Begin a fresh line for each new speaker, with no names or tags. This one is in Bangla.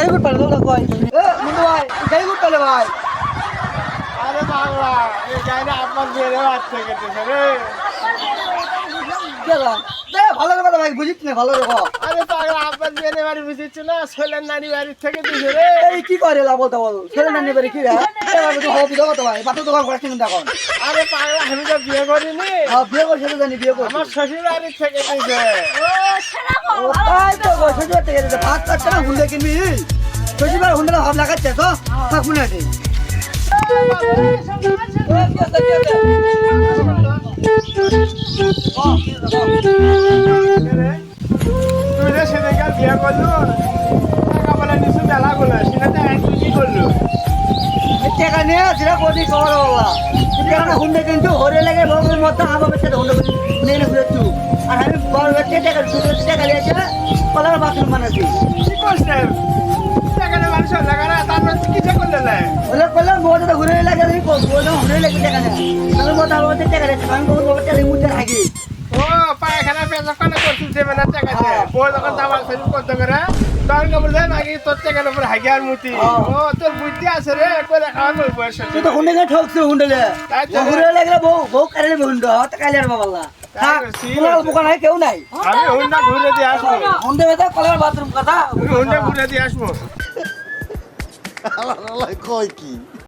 গাড়ি গুড পালে দাও কই মুন্ডু ভাই গাড়ি গুড পালে ভাই
আরে পাগলা এই গাড়িটা আপনার বেড়ে বাচ্চা কেটেছে রে।
কেলা দে ভালো কথা ভাই বুঝিস না ভালো রে
আরে পাগলা আপনার বেড়ে বাড়ি বুঝিচ্ছে না ছেলের নানি বাড়ির থেকে দিছে রে।
এই কি করে লা বলতা বল ছেলে না নেবে কি রে এবার তো হবে তো কত ভাই বাতো দোকান করে কিনে দেখো
আরে পাগলা আমি তো বিয়ে করিনি,
বিয়ে করছে তো জানি বিয়ে করছে
আমার শ্বশুর বাড়ির থেকে দিছে।
ও তাই তো গো শ্বশুর থেকে দিতে ভাত কাটছে না হুন্ডা কিনবি শ্বশুর হুন্ডা ভাব লাগাচ্ছে তো থাক শুনে আছে
তুই যে সেদিনকে বিয়ে করলো টাকা বলে নিচু মেলা গুলো সেটা একটু কি করলো?
টাকা নিয়ে সেটা কোটি খবর বাবা টাকা হুন্ডা কিন্তু হরে লাগে বগল মতো আমার সাথে হুন্ডা নিয়ে ঘুরে তু আর আমি বড় ব্যক্তি টাকা টাকা নিয়েছে কলার বাথরুম বানাচ্ছি
কি করছে টাকাটা মানুষ লাগা না তারপর কিছু করলে না
বলে বললাম মোটা ঘুরে লাগে আমি বললাম ঘুরে লাগে টাকা নেই আমি মোটা বলতে টাকা দিচ্ছি আমি বলবো মোটা মুখে থাকি
ও পায়খানা পেঁচা কানে করতে দেবে না টাকা দিয়ে বই যখন দাবার শরীর করতে করে তখন কেবল দেয় নাকি তোর টাকার উপরে হাগিয়ার মুতি ও তোর বুদ্ধি আছে রে করে খাওয়া তোর বয়স
তুই তো হুন্ডা ঠকছে হুন্ডালে ঘুরে লাগলে বউ বউ কারে হুন্ডা হতে কালে আর বাবা দোকান হয় কেউ নাই
আমি হুন্ডা ঘুরে দিয়ে আসবো,
হুন্ডা বেতা কলার বাথরুম কথা
হুন্ডা ঘুরে দিয়ে আসবো।
কয় কি